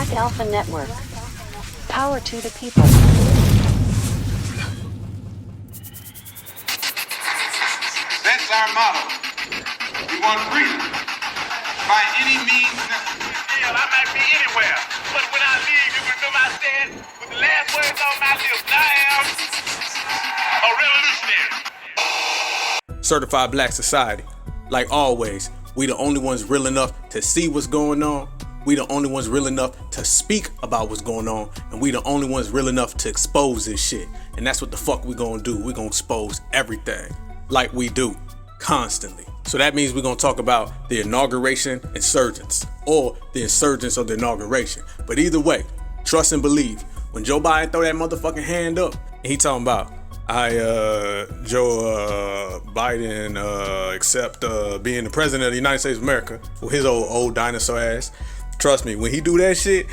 Black Alpha Network. Power to the people. That's our motto. We want freedom by any means necessary. Hell, I might be anywhere, but when I leave, you remember I said with the last words on my lips, I am a revolutionary. Certified Black Society. Like always, we the only ones real enough to see what's going on. We the only ones real enough to speak about what's going on. And we the only ones real enough to expose this shit. And that's what the fuck we gonna do. We gonna expose everything like we do constantly. So that means we're gonna talk about the inauguration insurgents or the insurgents of the inauguration. But either way, trust and believe. When Joe Biden throw that motherfucking hand up and he talking about, Joe Biden accept being the president of the United States of America for his old dinosaur ass. Trust me, when he do that shit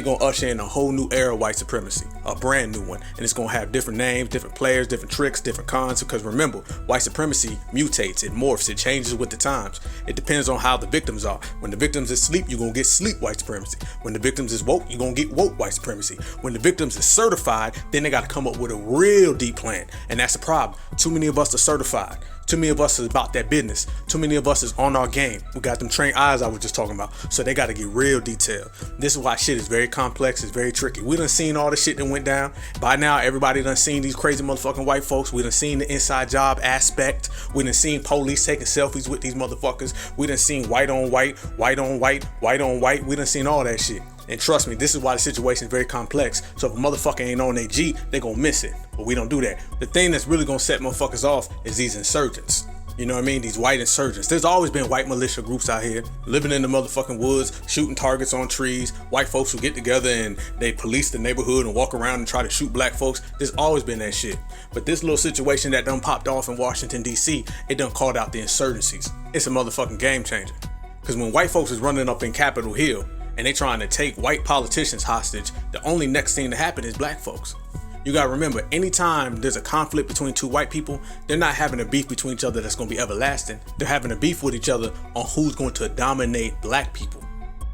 gonna usher in a whole new era of white supremacy, a brand new one. And it's gonna have different names, different players, different tricks, different cons, because remember, white supremacy mutates, it morphs, it changes with the times. It depends on how the victims are. When the victims is sleep, you're gonna get sleep white supremacy. When the victims is woke, you're gonna get woke white supremacy. When the victims is certified, then they gotta come up with a real deep plan. And that's the problem. Too many of us are certified. Too many of us is about that business. Too many of us is on our game. We got them trained eyes I was just talking about. So they got to get real detailed. This is why shit is very complex. It's very tricky. We done seen all the shit that went down. By now, everybody done seen these crazy motherfucking white folks. We done seen the inside job aspect. We done seen police taking selfies with these motherfuckers. We done seen white on white, white on white, white on white. We done seen all that shit. And trust me, this is why the situation is very complex. So if a motherfucker ain't on their G, they gonna miss it. But we don't do that. The thing that's really gonna set motherfuckers off is these insurgents. You know what I mean? These white insurgents. There's always been white militia groups out here living in the motherfucking woods, shooting targets on trees. White folks who get together and they police the neighborhood and walk around and try to shoot black folks. There's always been that shit. But this little situation that done popped off in Washington, D.C., it done called out the insurgencies. It's a motherfucking game changer. Because when white folks is running up in Capitol Hill and they trying to take white politicians hostage, the only next thing to happen is black folks. You gotta remember, anytime there's a conflict between two white people, they're not having a beef between each other that's gonna be everlasting. They're having a beef with each other on who's going to dominate black people,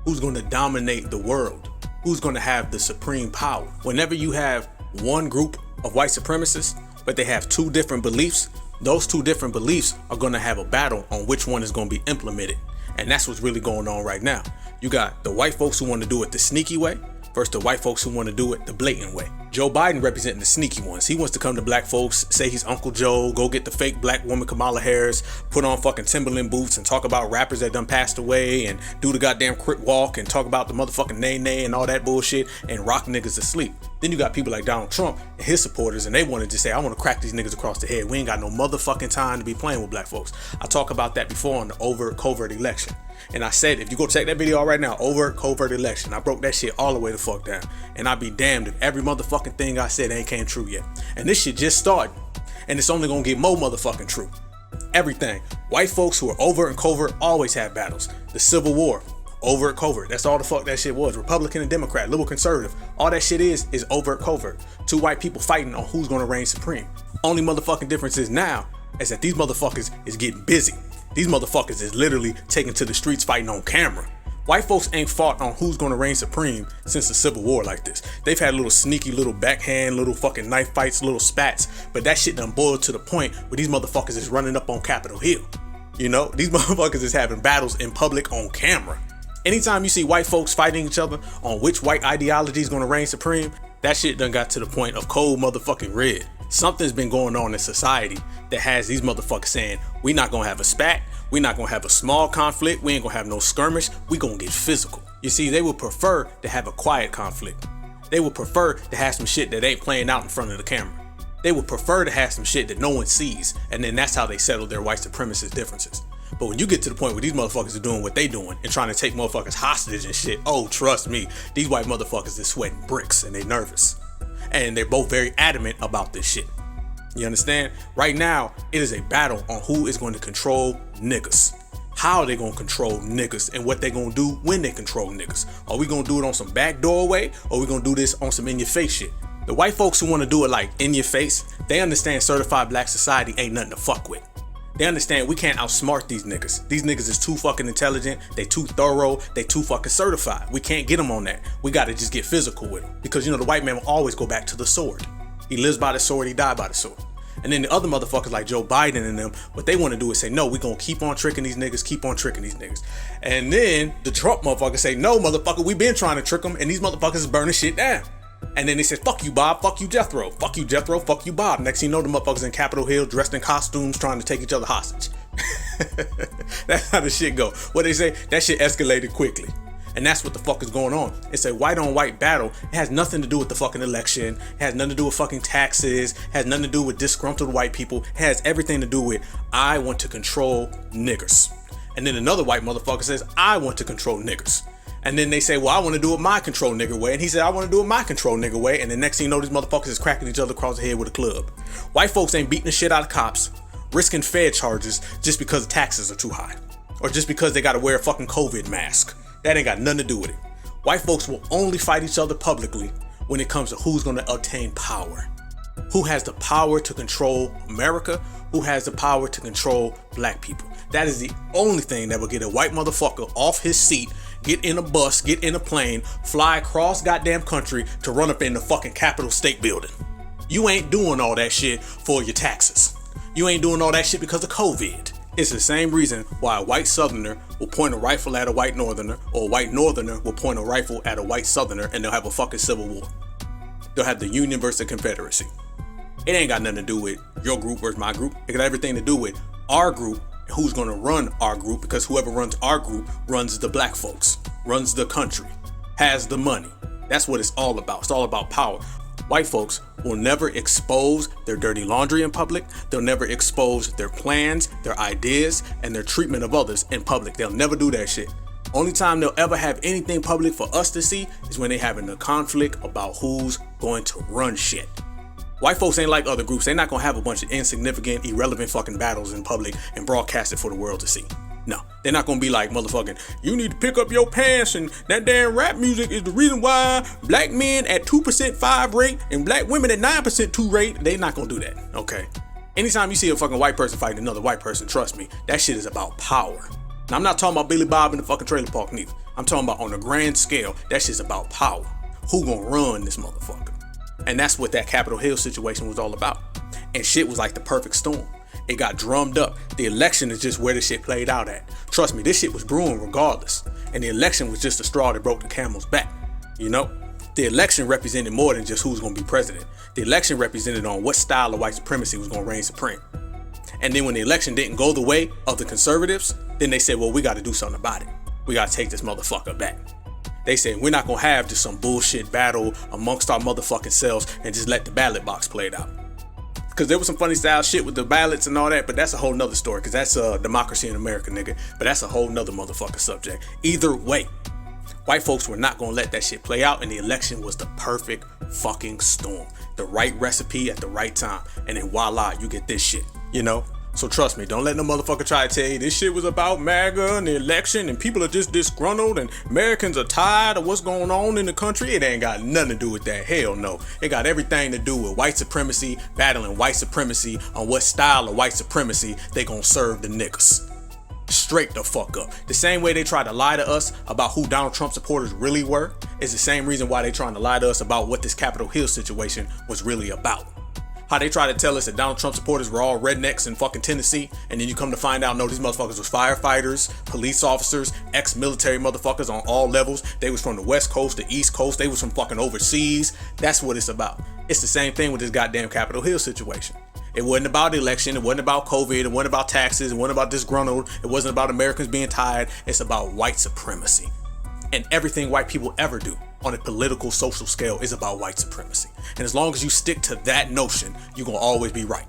who's going to dominate the world, who's going to have the supreme power. Whenever you have one group of white supremacists, but they have two different beliefs, those two different beliefs are gonna have a battle on which one is gonna be implemented. And that's what's really going on right now. You got the white folks who want to do it the sneaky way versus the white folks who want to do it the blatant way. Joe Biden representing the sneaky ones. He wants to come to black folks, say he's Uncle Joe, go get the fake black woman Kamala Harris, put on fucking Timberland boots and talk about rappers that done passed away and do the goddamn crip walk and talk about the motherfucking nay and all that bullshit and rock niggas to sleep. Then you got people like Donald Trump and his supporters, and they wanted to say, I want to crack these niggas across the head. We ain't got no motherfucking time to be playing with black folks. I talk about that before on the overt covert election. And I said, if you go check that video out right now, overt covert election, I broke that shit all the way the fuck down. And I'd be damned if every motherfucking thing I said ain't came true yet. And this shit just started. And it's only gonna get more motherfucking true. Everything. White folks who are overt and covert always have battles. The Civil War, overt covert. That's all the fuck that shit was. Republican and Democrat, liberal conservative. All that shit is overt covert. Two white people fighting on who's gonna reign supreme. Only motherfucking difference is now is that these motherfuckers is getting busy. These motherfuckers is literally taken to the streets fighting on camera. White folks ain't fought on who's gonna reign supreme since the Civil War like this. They've had little sneaky little backhand, little fucking knife fights, little spats, but that shit done boiled to the point where these motherfuckers is running up on Capitol Hill. You know, these motherfuckers is having battles in public on camera. Anytime you see white folks fighting each other on which white ideology is gonna reign supreme, that shit done got to the point of cold motherfucking red. Something's been going on in society that has these motherfuckers saying, we not gonna have a spat, we not gonna have a small conflict, we ain't gonna have no skirmish, we gonna get physical. You see, they would prefer to have a quiet conflict. They would prefer to have some shit that ain't playing out in front of the camera. They would prefer to have some shit that no one sees, and then that's how they settle their white supremacist differences. But when you get to the point where these motherfuckers are doing what they doing and trying to take motherfuckers hostage and shit, oh, trust me, these white motherfuckers is sweating bricks and they nervous. And they're both very adamant about this shit. You understand? Right now, it is a battle on who is going to control niggas. How they gonna control niggas and what they gonna do when they control niggas. Are we gonna do it on some backdoor way, or we gonna do this on some in your face shit? The white folks who wanna do it like in your face, they understand certified black society ain't nothing to fuck with. They understand we can't outsmart these niggas. These niggas is too fucking intelligent. They too thorough. They too fucking certified. We can't get them on that. We got to just get physical with them. Because, the white man will always go back to the sword. He lives by the sword. He died by the sword. And then the other motherfuckers like Joe Biden and them, what they want to do is say, no, we going to keep on tricking these niggas, keep on tricking these niggas. And then the Trump motherfuckers say, no, motherfucker, we been trying to trick them, and these motherfuckers is burning shit down. And then they said, fuck you, Bob, fuck you, Jethro, fuck you, Jethro, fuck you, Bob. Next thing you know, the motherfuckers in Capitol Hill dressed in costumes trying to take each other hostage. That's how the shit go. What they say, that shit escalated quickly. And that's what the fuck is going on. It's a white on white battle. It has nothing to do with the fucking election. It has nothing to do with fucking taxes. It has nothing to do with disgruntled white people. It has everything to do with, I want to control niggers. And then another white motherfucker says, I want to control niggers. And then they say, well, I want to do it my control nigger way. And he said, I want to do it my control nigger way. And the next thing you know, these motherfuckers is cracking each other across the head with a club. White folks ain't beating the shit out of cops, risking Fed charges just because the taxes are too high. Or just because they got to wear a fucking COVID mask. That ain't got nothing to do with it. White folks will only fight each other publicly when it comes to who's going to obtain power. Who has the power to control America? Who has the power to control black people? That is the only thing that will get a white motherfucker off his seat, get in a bus, get in a plane, fly across goddamn country to run up in the fucking Capitol State Building. You ain't doing all that shit for your taxes. You ain't doing all that shit because of COVID. It's the same reason why a white southerner will point a rifle at a white northerner, or a white northerner will point a rifle at a white southerner, and they'll have a fucking civil war. They'll have the Union versus the Confederacy. It ain't got nothing to do with your group versus my group. It got everything to do with our group and who's going to run our group, because whoever runs our group runs the black folks, runs the country, has the money. That's what it's all about. It's all about power. White folks will never expose their dirty laundry in public. They'll never expose their plans, their ideas, and their treatment of others in public. They'll never do that shit. Only time they'll ever have anything public for us to see is when they having a conflict about who's going to run shit. White folks ain't like other groups. They're not gonna have a bunch of insignificant, irrelevant fucking battles in public and broadcast it for the world to see. No, they're not gonna be like, motherfucking, you need to pick up your pants, and that damn rap music is the reason why black men at 2% 5 rate and black women at 9% 2 rate. They not gonna do that, okay? Anytime you see a fucking white person fighting another white person, trust me, that shit is about power. Now, I'm not talking about Billy Bob in the fucking trailer park neither. I'm talking about on a grand scale, that shit's about power. Who gonna run this motherfucker? And that's what that Capitol Hill situation was all about. And shit was like the perfect storm. It got drummed up. The election is just where the shit played out at. Trust me, this shit was brewing regardless. And the election was just the straw that broke the camel's back. You know? The election represented more than just who's gonna be president. The election represented on what style of white supremacy was gonna reign supreme. And then when the election didn't go the way of the conservatives, then they said, well, we gotta do something about it. We gotta take this motherfucker back. They said, we're not gonna have just some bullshit battle amongst our motherfucking selves and just let the ballot box play it out. Because there was some funny style shit with the ballots and all that, but that's a whole nother story, because that's democracy in America, nigga. But that's a whole nother motherfucking subject. Either way, white folks were not gonna let that shit play out, and the election was the perfect fucking storm. The right recipe at the right time, and then voila, you get this shit, you know? So trust me, don't let no motherfucker try to tell you this shit was about MAGA and the election and people are just disgruntled and Americans are tired of what's going on in the country. It ain't got nothing to do with that. Hell no. It got everything to do with white supremacy, battling white supremacy on what style of white supremacy they gonna serve the niggas. Straight the fuck up. The same way they tried to lie to us about who Donald Trump supporters really were is the same reason why they trying to lie to us about what this Capitol Hill situation was really about. How they try to tell us that Donald Trump supporters were all rednecks in fucking Tennessee, and then you come to find out, no, these motherfuckers was firefighters, police officers, ex-military motherfuckers on all levels. They was from the West Coast, the East Coast, they was from fucking overseas. That's what it's about. It's the same thing with this goddamn Capitol Hill situation. It wasn't about the election, it wasn't about COVID, it wasn't about taxes, it wasn't about disgruntled, it wasn't about Americans being tired. It's about white supremacy. And everything white people ever do on a political, social scale is about white supremacy. And as long as you stick to that notion, you're gonna always be right.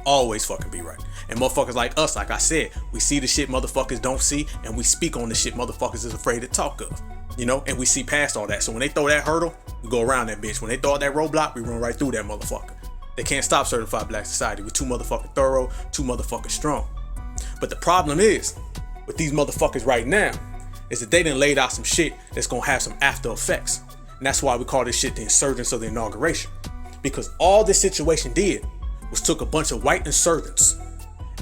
Always fucking be right. And motherfuckers like us, like I said, we see the shit motherfuckers don't see, and we speak on the shit motherfuckers is afraid to talk of. You know, and we see past all that. So when they throw that hurdle, we go around that bitch. When they throw out that roadblock, we run right through that motherfucker. They can't stop certified black society. We're too motherfucking thorough, too motherfucking strong. But the problem is, with these motherfuckers right now, is that they done laid out some shit that's gonna have some after effects. And that's why we call this shit the Insurgents of the Inauguration. Because all this situation did was took a bunch of white insurgents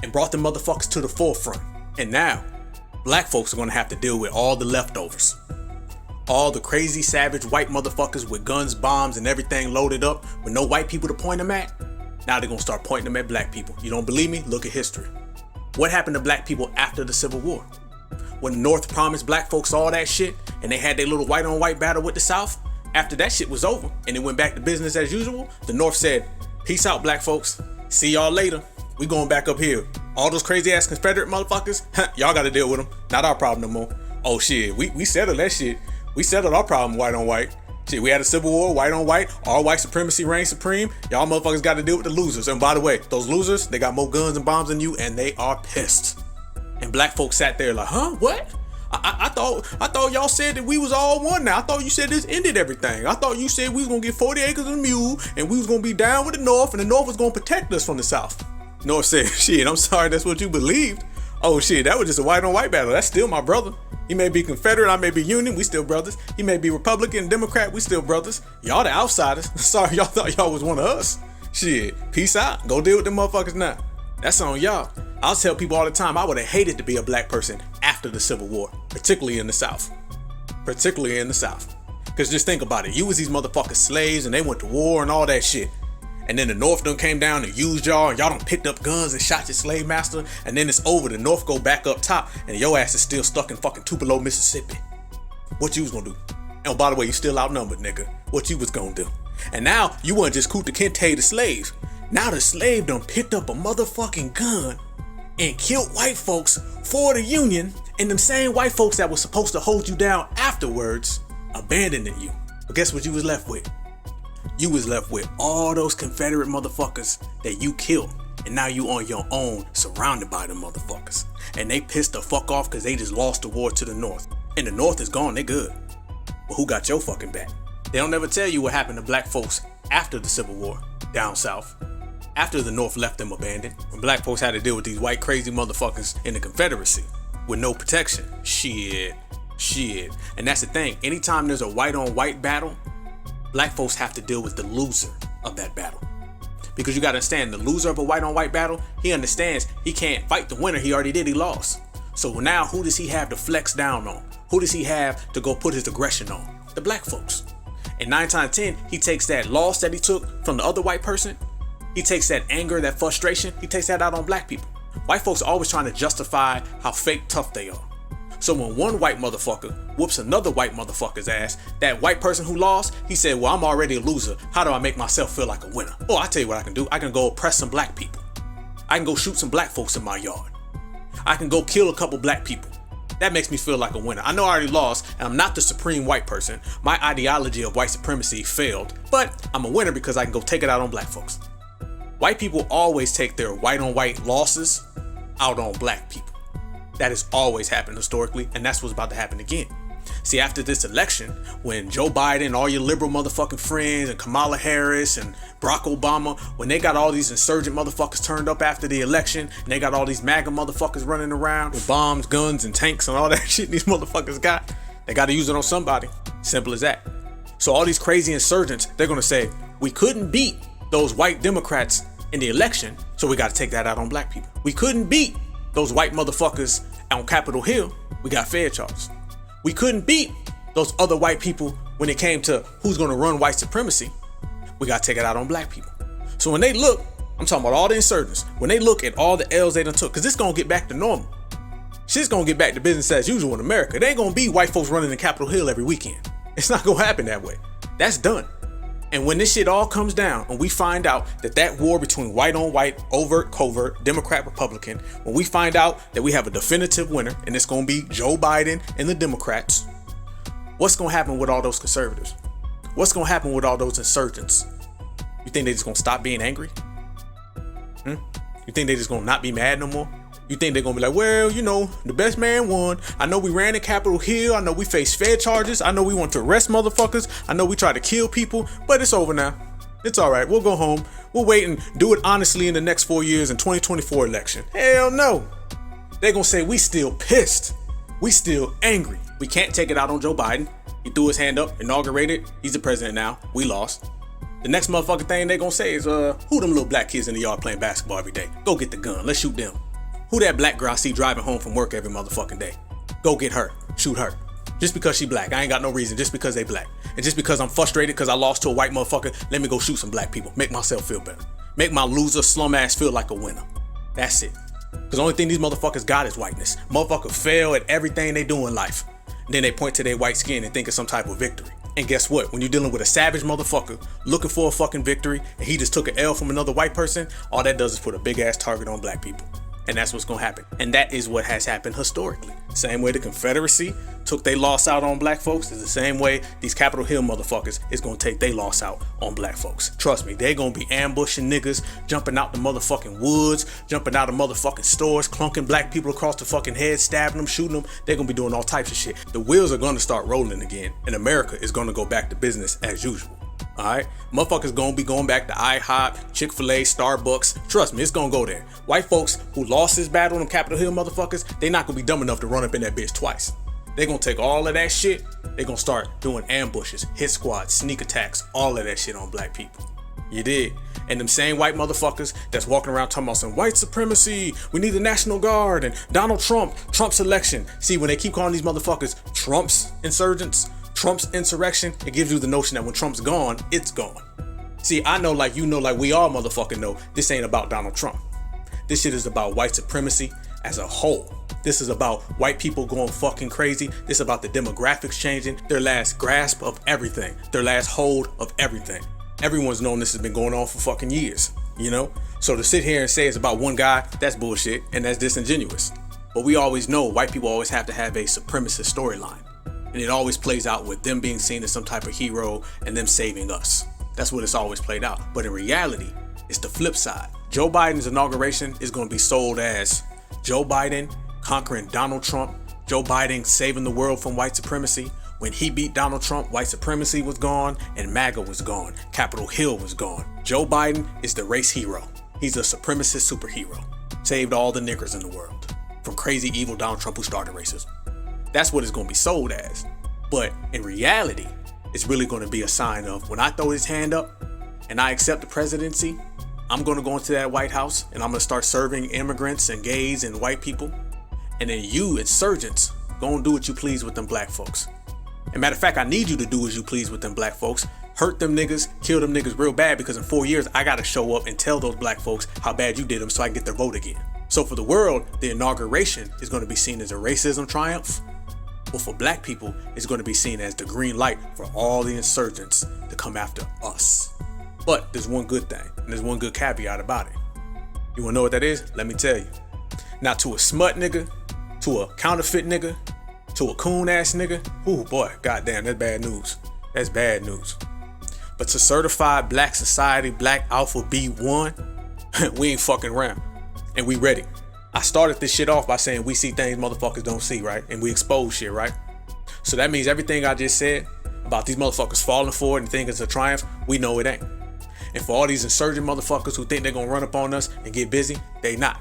and brought them motherfuckers to the forefront. And now, black folks are gonna have to deal with all the leftovers. All the crazy, savage white motherfuckers with guns, bombs, and everything loaded up with no white people to point them at. Now they're gonna start pointing them at black people. You don't believe me? Look at history. What happened to black people after the Civil War? When the North promised black folks all that shit and they had their little white on white battle with the South, after that shit was over and it went back to business as usual, the North said, peace out black folks, see y'all later, we going back up here. All those crazy ass Confederate motherfuckers, y'all gotta deal with them, not our problem no more. Oh shit, we settled that shit. We settled our problem white on white. Shit, we had a civil war, white on white, all white supremacy reigned supreme. Y'all motherfuckers gotta deal with the losers. And by the way, those losers, they got more guns and bombs than you and they are pissed. And black folks sat there like, huh, what? I thought y'all said that we was all one now. I thought you said this ended everything. I thought you said we was gonna get 40 acres of mule and we was gonna be down with the North and the North was gonna protect us from the South. North said, shit, I'm sorry, that's what you believed. Oh shit, that was just a white on white battle. That's still my brother. He may be Confederate, I may be Union, we still brothers. He may be Republican, Democrat, we still brothers. Y'all the outsiders. Sorry, y'all thought y'all was one of us. Shit, peace out. Go deal with them motherfuckers now. That's on y'all. I'll tell people all the time, I would have hated to be a black person after the Civil War, particularly in the South. Particularly in the South. Because just think about it. You was these motherfuckers slaves and they went to war and all that shit. And then the North done came down and used y'all and y'all done picked up guns and shot your slave master. And then it's over. The North go back up top and your ass is still stuck in fucking Tupelo, Mississippi. What you was gonna do? And by the way, you still outnumbered, nigga. What you was gonna do? And now you wasn't just Kunta Kinte the slave. Now the slave done picked up a motherfucking gun and killed white folks for the Union, and them same white folks that were supposed to hold you down afterwards abandoning you. But guess what you was left with? You was left with all those Confederate motherfuckers that you killed, and now you on your own surrounded by them motherfuckers. And they pissed the fuck off because they just lost the war to the North. And the North is gone, they good. But who got your fucking back? They don't ever tell you what happened to black folks after the Civil War, down south. After the North left them abandoned, when black folks had to deal with these white crazy motherfuckers in the Confederacy with no protection. Shit. And that's the thing. Anytime there's a white on white battle, black folks have to deal with the loser of that battle. Because you gotta understand, the loser of a white on white battle, he understands he can't fight the winner. He already did, he lost. So now who does he have to flex down on? Who does he have to go put his aggression on? The black folks. And 9 times 10, he takes that loss that he took from the other white person. He takes that anger, that frustration, he takes that out on black people. White folks are always trying to justify how fake tough they are. So when one white motherfucker whoops another white motherfucker's ass, that white person who lost, he said, well, I'm already a loser. How do I make myself feel like a winner? Oh, I tell you what I can do. I can go oppress some black people. I can go shoot some black folks in my yard. I can go kill a couple black people. That makes me feel like a winner. I know I already lost, and I'm not the supreme white person. My ideology of white supremacy failed, but I'm a winner because I can go take it out on black folks. White people always take their white on white losses out on black people. That has always happened historically, and that's what's about to happen again. See, after this election, when Joe Biden, all your liberal motherfucking friends, and Kamala Harris, and Barack Obama, when they got all these insurgent motherfuckers turned up after the election, and they got all these MAGA motherfuckers running around with bombs, guns, and tanks, and all that shit these motherfuckers got, they got to use it on somebody. Simple as that. So all these crazy insurgents, they're going to say, we couldn't beat those white Democrats in the election, so we got to take that out on black people. We couldn't beat those white motherfuckers on Capitol Hill, we got Fed charges. We couldn't beat those other white people when it came to who's gonna run white supremacy, we gotta take it out on black people. So when they look, I'm talking about all the insurgents, when they look at all the L's they done took, cause it's gonna get back to normal. Shit's gonna get back to business as usual in America. It ain't gonna be white folks running in Capitol Hill every weekend. It's not gonna happen that way. That's done. And when this shit all comes down and we find out that war between white on white, overt, covert, Democrat, Republican, when we find out that we have a definitive winner and it's going to be Joe Biden and the Democrats, what's going to happen with all those conservatives? What's going to happen with all those insurgents? You think they just going to stop being angry? You think they just going to not be mad no more? You think they're going to be like, well, you know, the best man won. I know we ran in Capitol Hill. I know we faced Fed charges. I know we want to arrest motherfuckers. I know we tried to kill people, but it's over now. It's all right. We'll go home. We'll wait and do it honestly in the next 4 years in 2024 election. Hell no. They're going to say we still pissed. We still angry. We can't take it out on Joe Biden. He threw his hand up, inaugurated. He's the president now. We lost. The next motherfucking thing they're going to say is, who them little black kids in the yard playing basketball every day? Go get the gun. Let's shoot them. Who that black girl I see driving home from work every motherfucking day? Go get her. Shoot her. Just because she black. I ain't got no reason. Just because they black. And just because I'm frustrated because I lost to a white motherfucker, let me go shoot some black people. Make myself feel better. Make my loser slum ass feel like a winner. That's it. Because the only thing these motherfuckers got is whiteness. Motherfuckers fail at everything they do in life. And then they point to their white skin and think it's some type of victory. And guess what? When you're dealing with a savage motherfucker looking for a fucking victory and he just took an L from another white person, all that does is put a big ass target on black people. And that's what's gonna happen. And that is what has happened historically. Same way the Confederacy took their loss out on black folks is the same way these Capitol Hill motherfuckers is gonna take their loss out on black folks. Trust me, they gonna be ambushing niggas, jumping out the motherfucking woods, jumping out of motherfucking stores, clunking black people across the fucking head, stabbing them, shooting them. They're gonna be doing all types of shit. The wheels are gonna start rolling again, and America is gonna go back to business as usual. Alright? Motherfuckers gonna be going back to IHOP, Chick-fil-A, Starbucks. Trust me, it's gonna go there. White folks who lost this battle on Capitol Hill motherfuckers, they not gonna be dumb enough to run up in that bitch twice. They gonna take all of that shit, they gonna start doing ambushes, hit squads, sneak attacks, all of that shit on black people. You did. And them same white motherfuckers that's walking around talking about some white supremacy, we need the National Guard, and Donald Trump, Trump's election. See, when they keep calling these motherfuckers Trump's insurgents, Trump's insurrection, it gives you the notion that when Trump's gone, it's gone. See, I know like you know, like we all motherfucking know, this ain't about Donald Trump. This shit is about white supremacy as a whole. This is about white people going fucking crazy. This is about the demographics changing, their last grasp of everything, their last hold of everything. Everyone's known this has been going on for fucking years, you know? So to sit here and say it's about one guy, that's bullshit and that's disingenuous. But we always know white people always have to have a supremacist storyline. And it always plays out with them being seen as some type of hero and them saving us. That's what it's always played out. But in reality, it's the flip side. Joe Biden's inauguration is going to be sold as Joe Biden conquering Donald Trump, Joe Biden saving the world from white supremacy. When he beat Donald Trump, white supremacy was gone and MAGA was gone. Capitol Hill was gone. Joe Biden is the race hero. He's a supremacist superhero. Saved all the niggers in the world from crazy evil Donald Trump who started racism. That's what it's going to be sold as. But in reality, it's really going to be a sign of when I throw this hand up and I accept the presidency, I'm going to go into that White House and I'm going to start serving immigrants and gays and white people. And then you, insurgents, go and do what you please with them black folks. And matter of fact, I need you to do as you please with them black folks. Hurt them niggas, kill them niggas real bad, because in 4 years, I got to show up and tell those black folks how bad you did them so I can get their vote again. So for the world, the inauguration is going to be seen as a racism triumph. But for black people, it's going to be seen as the green light for all the insurgents to come after us. But there's one good thing, and there's one good caveat about it. You want to know what that is? Let me tell you. Now, to a smut nigga, to a counterfeit nigga, to a coon ass nigga, ooh boy, goddamn, that's bad news. That's bad news. But to certified black society, black alpha B1, we ain't fucking around. And we ready. I started this shit off by saying we see things motherfuckers don't see, right? And we expose shit, right? So that means everything I just said about these motherfuckers falling for it and think it's a triumph, we know it ain't. And for all these insurgent motherfuckers who think they're gonna run up on us and get busy, they not.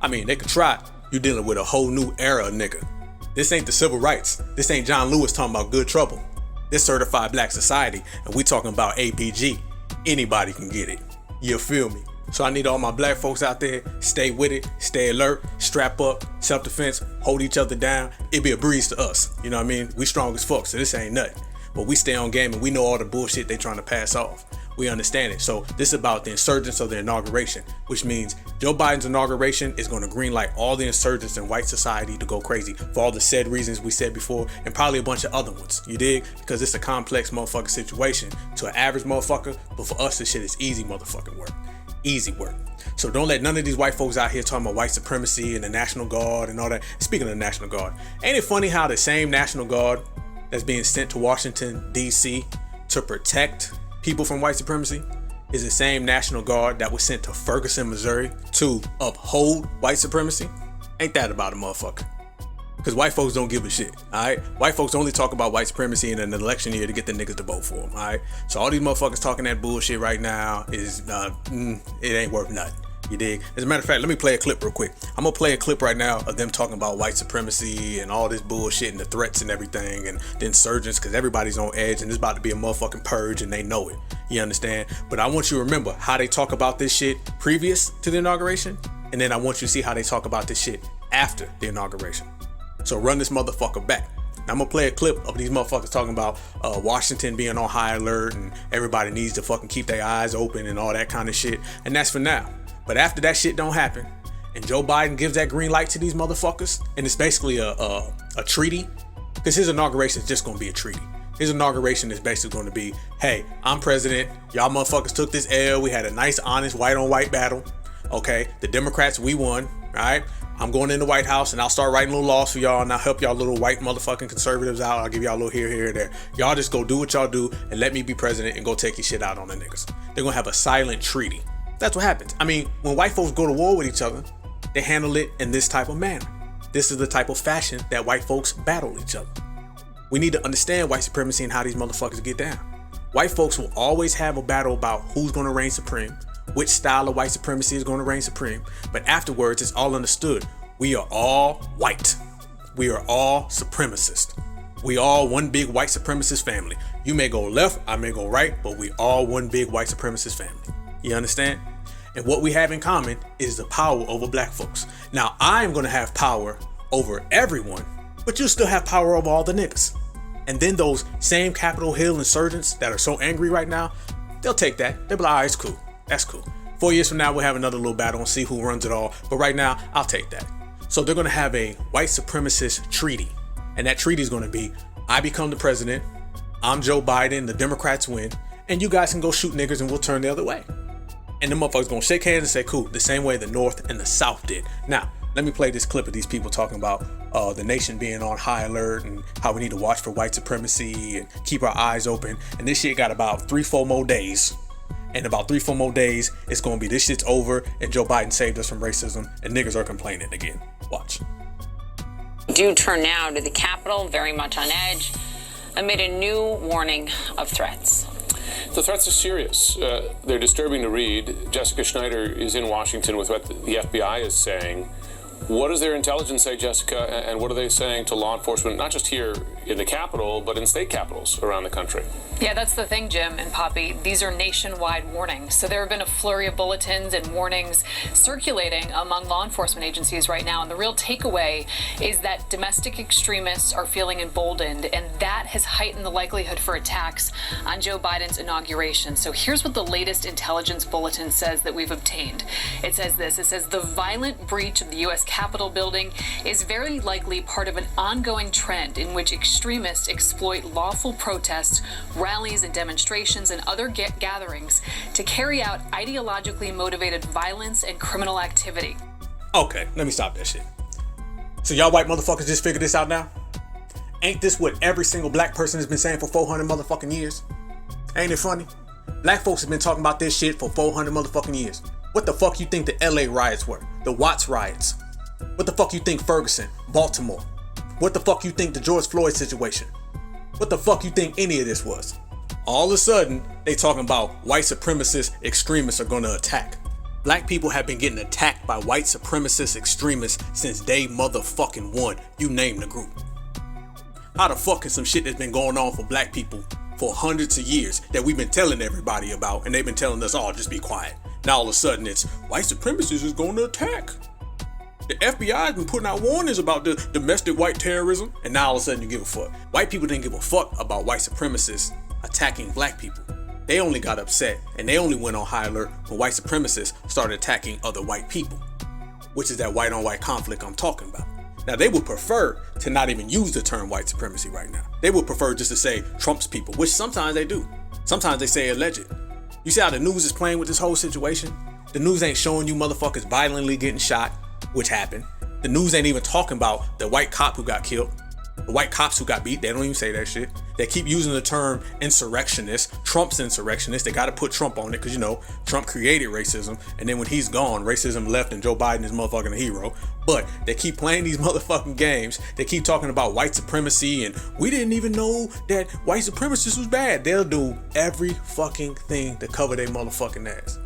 I mean, they could try. You dealing with a whole new era of nigga. This ain't the civil rights. This ain't John Lewis talking about good trouble. This certified black society, and we talking about APG. Anybody can get it. You feel me? So I need all my black folks out there, stay with it, stay alert, strap up, self-defense, hold each other down. It be a breeze to us. You know what I mean? We strong as fuck, so this ain't nothing. But we stay on game and we know all the bullshit they trying to pass off. We understand it. So this is about the insurgents of the inauguration, which means Joe Biden's inauguration is going to greenlight all the insurgents in white society to go crazy for all the said reasons we said before, and probably a bunch of other ones. You dig? Because it's a complex motherfucking situation to an average motherfucker, but for us this shit is easy motherfucking work. Easy work. So don't let none of these white folks out here talking about white supremacy and the National Guard and all that. Speaking of the National Guard, ain't it funny how the same National Guard that's being sent to Washington, D.C. to protect people from white supremacy is the same National Guard that was sent to Ferguson, Missouri to uphold white supremacy? Ain't that about a motherfucker? Because white folks don't give a shit, alright? White folks only talk about white supremacy in an election year to get the niggas to vote for them, alright? So all these motherfuckers talking that bullshit right now is, it ain't worth nothing. You dig? As a matter of fact, let me play a clip real quick. I'm gonna play a clip right now of them talking about white supremacy and all this bullshit and the threats and everything and the insurgents, because everybody's on edge and it's about to be a motherfucking purge and they know it. You understand? But I want you to remember how they talk about this shit previous to the inauguration And then I want you to see how they talk about this shit after the inauguration. So run this motherfucker back. Now I'm gonna play a clip of these motherfuckers talking about Washington being on high alert and everybody needs to fucking keep their eyes open and all that kind of shit. And that's for now. But after that shit don't happen and Joe Biden gives that green light to these motherfuckers, and it's basically a treaty, because his inauguration is just gonna be a treaty. His inauguration is basically going to be, hey, I'm president. Y'all motherfuckers took this L. We had a nice, honest, white-on-white battle. Okay, the Democrats, we won. All right, I'm going in the White House and I'll start writing little laws for y'all and I'll help y'all little white motherfucking conservatives out. I'll give y'all a little here, there. Y'all just go do what y'all do and let me be president and go take your shit out on the niggas. They're going to have a silent treaty. That's what happens. I mean, when white folks go to war with each other, they handle it in this type of manner. This is the type of fashion that white folks battle each other. We need to understand white supremacy and how these motherfuckers get down. White folks will always have a battle about who's going to reign supreme, which style of white supremacy is going to reign supreme. But afterwards, it's all understood. We are all white. We are all supremacists. We all one big white supremacist family. You may go left, I may go right, but we all one big white supremacist family. You understand? And what we have in common is the power over black folks. Now, I'm going to have power over everyone, but you still have power over all the niggas. And then those same Capitol Hill insurgents that are so angry right now, they'll take that. They'll be like, all right, it's cool. That's cool. 4 years from now, we'll have another little battle and see who runs it all. But right now, I'll take that. So they're going to have a white supremacist treaty. And that treaty is going to be, I become the president, I'm Joe Biden, the Democrats win, and you guys can go shoot niggas and we'll turn the other way. And the motherfuckers going to shake hands and say, cool, the same way the North and the South did. Now, let me play this clip of these people talking about the nation being on high alert and how we need to watch for white supremacy and keep our eyes open. And this shit got about 3-4 more days. And about 3-4 more days, it's going to be this shit's over and Joe Biden saved us from racism and niggas are complaining again. Watch. Do turn now to the Capitol, very much on edge, amid a new warning of threats. The threats are serious. They're disturbing to read. Jessica Schneider is in Washington with what the FBI is saying. What does their intelligence say, Jessica, and what are they saying to law enforcement, not just here in the Capitol, but in state capitals around the country? Yeah, that's the thing, Jim and Poppy. These are nationwide warnings. So there have been a flurry of bulletins and warnings circulating among law enforcement agencies right now. And the real takeaway is that domestic extremists are feeling emboldened, and that has heightened the likelihood for attacks on Joe Biden's inauguration. So here's what the latest intelligence bulletin says that we've obtained. It says this. It says the violent breach of the U.S. Capitol building is very likely part of an ongoing trend in which extremists exploit lawful protests, rallies and demonstrations and other gatherings to carry out ideologically motivated violence and criminal activity. Okay, let me stop that shit. So y'all white motherfuckers just figured this out now? Ain't this what every single black person has been saying for 400 motherfucking years? Ain't it funny? Black folks have been talking about this shit for 400 motherfucking years. What the fuck you think the LA riots were? The Watts riots? What the fuck you think Ferguson, Baltimore? What the fuck you think the George Floyd situation? What the fuck you think any of this was? All of a sudden, they talking about white supremacist extremists are gonna attack. Black people have been getting attacked by white supremacist extremists since day motherfucking one. You name the group. How the fuck is some shit that's been going on for black people for hundreds of years that we've been telling everybody about and they've been telling us all just be quiet? Now all of a sudden it's white supremacists is gonna attack. The FBI has been putting out warnings about the domestic white terrorism, and now all of a sudden you give a fuck. White people didn't give a fuck about white supremacists attacking black people. They only got upset and they only went on high alert when white supremacists started attacking other white people, which is that white on white conflict I'm talking about. Now they would prefer to not even use the term white supremacy right now. They would prefer just to say Trump's people, which sometimes they do. Sometimes they say alleged. You see how the news is playing with this whole situation? The news ain't showing you motherfuckers violently getting shot, which happened. The news ain't even talking about the white cop who got killed, the white cops who got beat. They don't even say that shit. They keep using the term insurrectionist. Trump's insurrectionist. They got to put Trump on it because, you know, Trump created racism. And then when he's gone, racism left and Joe Biden is motherfucking a hero. But they keep playing these motherfucking games. They keep talking about white supremacy and we didn't even know that white supremacists was bad. They'll do every fucking thing to cover their motherfucking ass,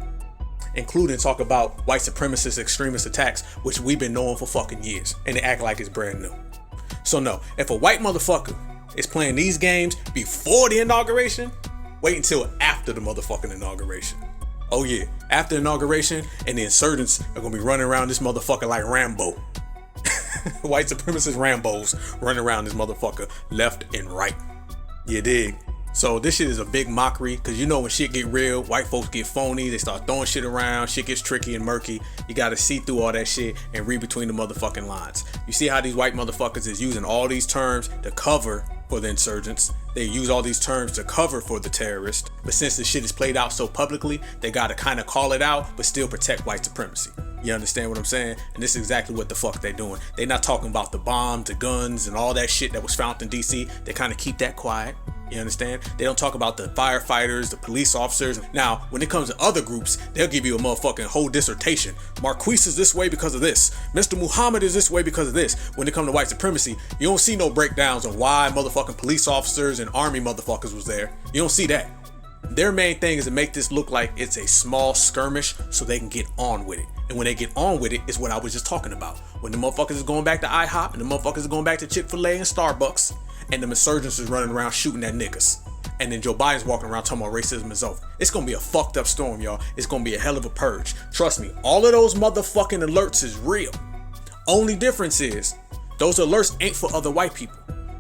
including talk about white supremacist extremist attacks, which we've been knowing for fucking years, and they act like it's brand new. So no, if a white motherfucker is playing these games before the inauguration, wait until after the motherfucking inauguration. Oh yeah, after inauguration, and the insurgents are gonna be running around this motherfucker like Rambo. White supremacist Rambos running around this motherfucker left and right. You dig? So this shit is a big mockery, because you know when shit get real, white folks get phony, they start throwing shit around, shit gets tricky and murky. You gotta see through all that shit and read between the motherfucking lines. You see how these white motherfuckers is using all these terms to cover for the insurgents. They use all these terms to cover for the terrorists. But since the shit is played out so publicly, they gotta kind of call it out, but still protect white supremacy. You understand what I'm saying? And this is exactly what the fuck they doing. They not talking about the bombs, the guns, and all that shit that was found in DC. They kind of keep that quiet. You understand? They don't talk about the firefighters, the police officers. Now, when it comes to other groups, they'll give you a motherfucking whole dissertation. Marquise is this way because of this. Mr. Muhammad is this way because of this. When it comes to white supremacy, you don't see no breakdowns on why motherfucking police officers and army motherfuckers was there. You don't see that. Their main thing is to make this look like it's a small skirmish so they can get on with it. And when they get on with it, is what I was just talking about. When the motherfuckers is going back to IHOP and the motherfuckers is going back to Chick-fil-A and Starbucks, and the insurgents is running around shooting at niggas. And then Joe Biden's walking around talking about racism is over. It's gonna be a fucked up storm, y'all. It's gonna be a hell of a purge. Trust me, all of those motherfucking alerts is real. Only difference is, those alerts ain't for other white people.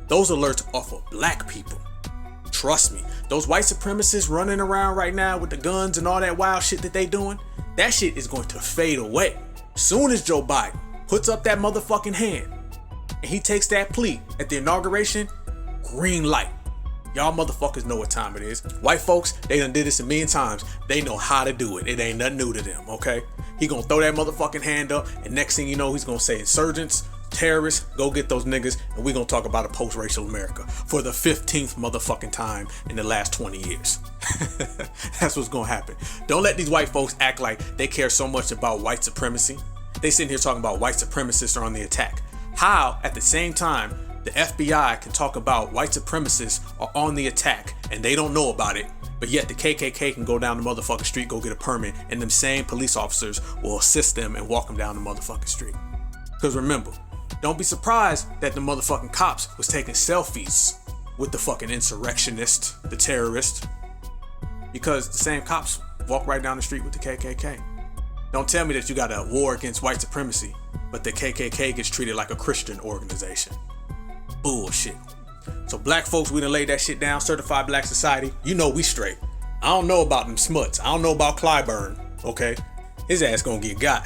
Those alerts are for black people. Trust me, those white supremacists running around right now with the guns and all that wild shit that they doing, that shit is going to fade away. Soon as Joe Biden puts up that motherfucking hand and he takes that plea at the inauguration, green light. Y'all motherfuckers know what time it is. White folks, they done did this a million times. They know how to do it. It ain't nothing new to them, okay? He gonna throw that motherfucking hand up, and next thing you know, he's gonna say insurgents, terrorists, go get those niggas, and we gonna talk about a post-racial America for the 15th motherfucking time in the last 20 years. That's what's gonna happen. Don't let these white folks act like they care so much about white supremacy. They sitting here talking about white supremacists are on the attack. How, at the same time, the FBI can talk about white supremacists are on the attack and they don't know about it, but yet the KKK can go down the motherfucking street, go get a permit, and them same police officers will assist them and walk them down the motherfucking street. Because remember, don't be surprised that the motherfucking cops was taking selfies with the fucking insurrectionist, the terrorist, because the same cops walk right down the street with the KKK. Don't tell me that you got a war against white supremacy, but the KKK gets treated like a Christian organization. Bullshit. So black folks, we done laid that shit down. Certified Black Society, you know we straight. I don't know about them smuts. I don't know about Clyburn, okay? His ass gonna get got.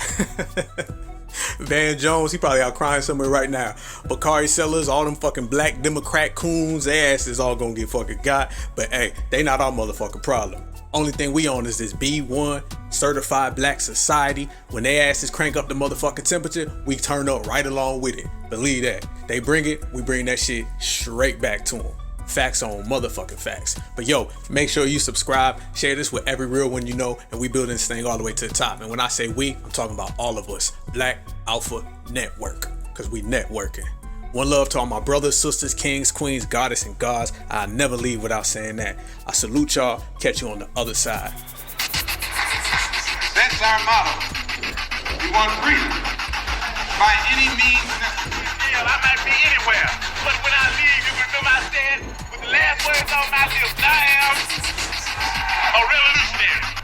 Van Jones, he probably out crying somewhere right now. Bakari Sellers, all them fucking black Democrat coons, their asses all gonna get fucking got. But hey, they not our motherfucking problem. Only thing we on is this B1 Certified Black Society. When they asses crank up the motherfucking temperature, we turn up right along with it. Believe that. They bring it, we bring that shit straight back to them. Facts on motherfucking facts. But yo, make sure you subscribe, share this with every real one you know, and we building this thing all the way to the top. And when I say we, I'm talking about all of us. Black Alpha Network, because we networking. One love to all my brothers, sisters, kings, queens, goddess, and gods. I never leave without saying that. I salute y'all. Catch you on the other side. That's our motto. We want freedom by any means necessary. Hell, I might be anywhere, but when I leave, you remember I said, with the last words on my lips, I am a revolutionary.